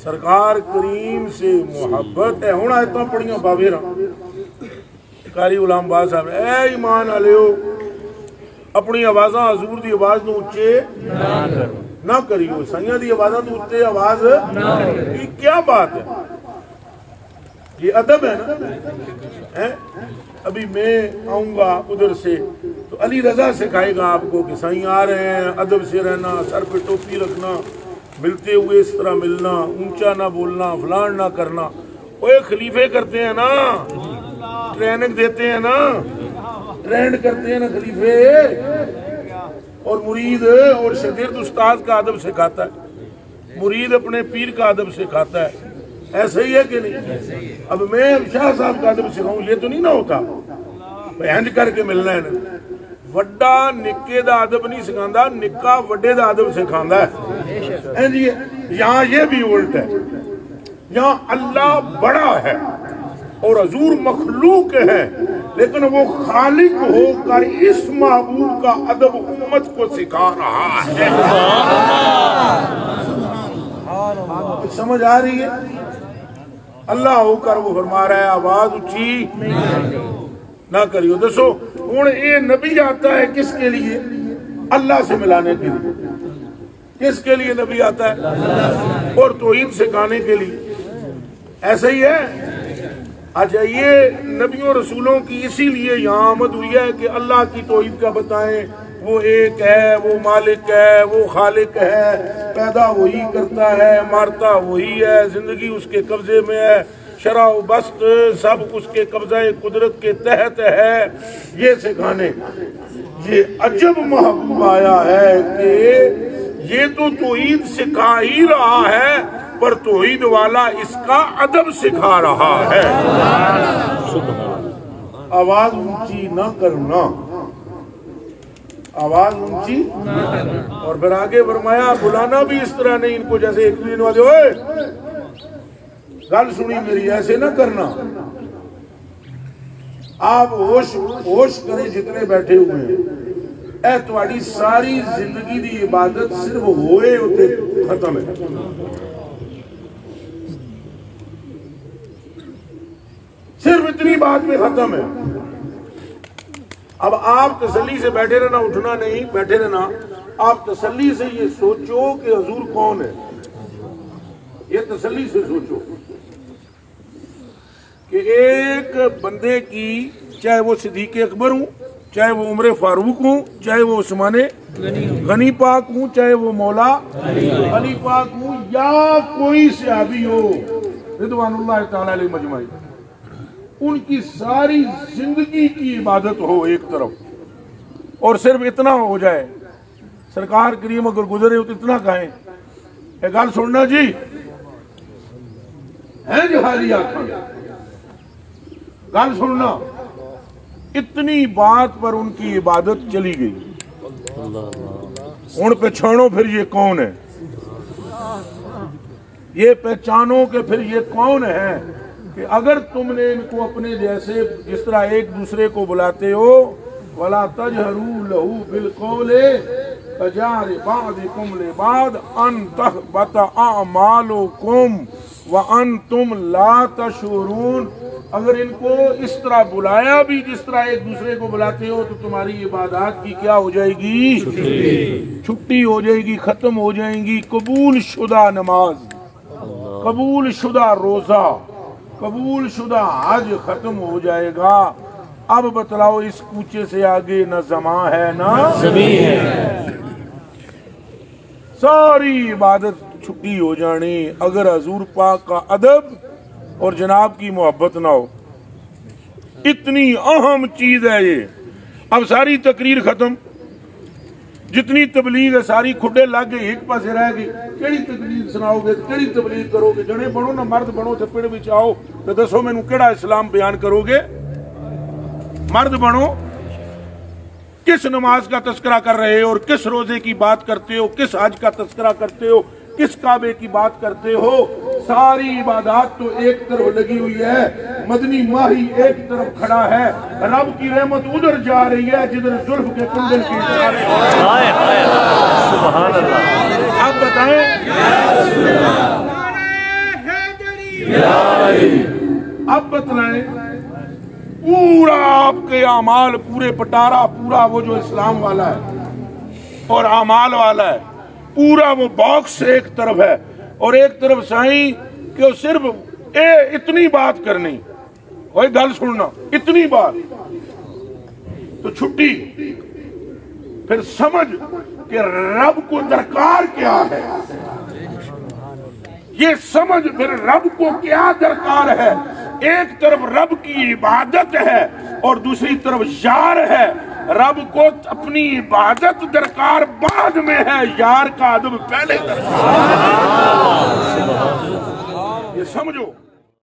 سرکار کریم سے محبت ہے. ہوں آیتاں پڑھیاں باوے رہا قاری غلام باز صاحب اے ایمان علیو اپنی آوازاں حضور دی آواز نو اچے نہ کریو, سائیاں دی آوازاں تو اچے آواز یہ کیا بات ہے؟ یہ ادب ہے نا. ابھی میں آؤں گا ادھر سے تو علی رضا سکھائے گا آپ کو کہ سائیں آ رہے ہیں, ادب سے رہنا, سر پہ ٹوپی رکھنا, ملتے ہوئے اس طرح ملنا, اونچا نہ بولنا, فلان نہ کرنا. وہ خلیفے کرتے ہیں نا, ٹریننگ دیتے ہیں نا, ٹرینڈ کرتے ہیں نا خلیفے, اور مرید اور شاگرد استاد کا ادب سکھاتا ہے, مرید اپنے پیر کا ادب سکھاتا ہے. ایسا ہی ہے کہ نہیں؟ اب میں شاہ صاحب کا ادب سکھاؤں یہ تو نہیں نہ ہوتا, ہنج کر کے ملنا ہے نا. وڈا نکے دا ادب نہیں سکھاندا, نکا وڈے دا ادب سکھاندا ہے. یہاں یہ بھی الٹ ہے, یہاں اللہ بڑا ہے اور حضور مخلوق ہے, لیکن وہ خالق ہو کر اس محبوب کا ادب امت کو سکھا رہا ہے. سمجھ آ رہی ہے؟ اللہ ہو کر وہ فرما رہا ہے آواز اچھی نہ کریو. دسو ہوں یہ نبی آتا ہے کس کے لیے؟ اللہ سے ملانے کے لیے. کس کے لیے نبی آتا ہے؟ اور توحید سکھانے کے لیے. ایسا ہی ہے. اچھا یہ نبیوں رسولوں کی اسی لیے یہاں آمد ہوئی ہے کہ اللہ کی توحید کا بتائیں, وہ ایک ہے, وہ مالک ہے, وہ خالق ہے, پیدا وہی کرتا ہے, مارتا وہی ہے, زندگی اس کے قبضے میں ہے, شرع و بسط سب اس کے قبضہ قدرت کے تحت ہے. یہ سکھانے یہ عجب محبوب آیا ہے کہ یہ تو توحید سکھا ہی رہا ہے پر توحید والا اس کا ادب سکھا رہا ہے. آواز اونچی نہ کرنا, آواز اونچی. اور پھر آگے فرمایا بلانا بھی اس طرح نہیں ان کو جیسے ایک دن والے ہوئے گل سنی میری, ایسے نہ کرنا. آپ ہوش کریں جتنے بیٹھے ہوئے ہیں, اے تمہاری ساری زندگی دی عبادت صرف ہوئے ہوتے ختم ہے. صرف اتنی بات میں ختم ہے. اب آپ تسلی سے بیٹھے رہنا, اٹھنا نہیں, بیٹھے رہنا. آپ تسلی سے یہ سوچو کہ حضور کون ہے, یہ تسلی سے سوچو کہ ایک بندے کی, چاہے وہ صدیق اکبر ہوں, چاہے وہ عمر فاروق ہوں, چاہے وہ عثمان غنی پاک ہوں, چاہے وہ مولا علی پاک ہوں, یا کوئی صحابی ہو رضوان اللہ تعالی علیہ مجمعین, ان کی ساری زندگی کی عبادت ہو ایک طرف, اور صرف اتنا ہو جائے سرکار کریم اگر گزرے ہو تو اتنا کہیں اے گل سننا جی ہے جو حالی آنکھاں گل سننا, اتنی بات پر ان کی عبادت چلی گئی. ان پہچانو پھر یہ کون ہے, یہ پہچانو کہ پھر یہ کون ہے, کہ اگر تم نے ان کو اپنے جیسے جس طرح ایک دوسرے کو بلاتے ہو, وَلَا تَجْهَرُوا لَهُ بِالْقَوْلِ كَجَهْرِ بَعْضِكُمْ لِبَعْضٍ أَن تَحْبَطَ أَعْمَالُكُمْ وَأَنْتُمْ لَا تَشْعُرُونَ. اگر ان کو اس طرح بلایا بھی جس طرح ایک دوسرے کو بلاتے ہو تو تمہاری عبادات کی کیا ہو جائے گی؟ چھٹی ہو جائے گی, ختم ہو جائیں گی. قبول شدہ نماز, قبول شدہ روزہ, قبول شدہ حج ختم ہو جائے گا. اب بتلاؤ اس کوچے سے آگے نہ زمان ہے نہ زمین ہے, ساری عبادت چھٹی ہو جانی اگر حضور پاک کا ادب اور جناب کی محبت نہ ہو. اتنی اہم چیز ہے یہ. اب ساری تقریر ختم, جتنی تبلیغ ہے ساری کھڈے لگ گئی, ایک پاسے رہ گئی. کیڑی تقریر سناؤ گے, کیڑی تبلیغ کرو گے؟ جنے بنو نہ مرد بنو, تے پیڑ وچ آؤ تے دسو مینوں کیڑا اسلام بیان کرو گے. مرد بنو, کس نماز کا تذکرہ کر رہے ہو اور کس روزے کی بات کرتے ہو, کس حج کا تذکرہ کرتے ہو, کس کعبے کی بات کرتے ہو؟ ساری عبادات تو ایک طرف لگی ہوئی ہے, مدنی ماہی ایک طرف کھڑا ہے, رب کی رحمت ادھر جا رہی ہے جدھر زلف کے کنڈل کی جا رہی ہے. اب بتائیں محبت لائیں، پورا آپ کے اعمال پورے پٹارا، پورا وہ جو اسلام والا ہے اور اعمال والا ہے، پورا وہ باکس ایک طرف ہے، اور ایک طرف سائیں کہ وہ صرف اتنی بات کرنی، کوئی گل سننا، اتنی بات تو چھٹی، پھر سمجھ کہ رب کو درکار کیا ہے، یہ سمجھ پھر رب کو کیا درکار ہے۔ ایک طرف رب کی عبادت ہے اور دوسری طرف یار ہے، رب کو اپنی عبادت درکار بعد میں ہے، یار کا ادب پہلے درکار، یہ سمجھو۔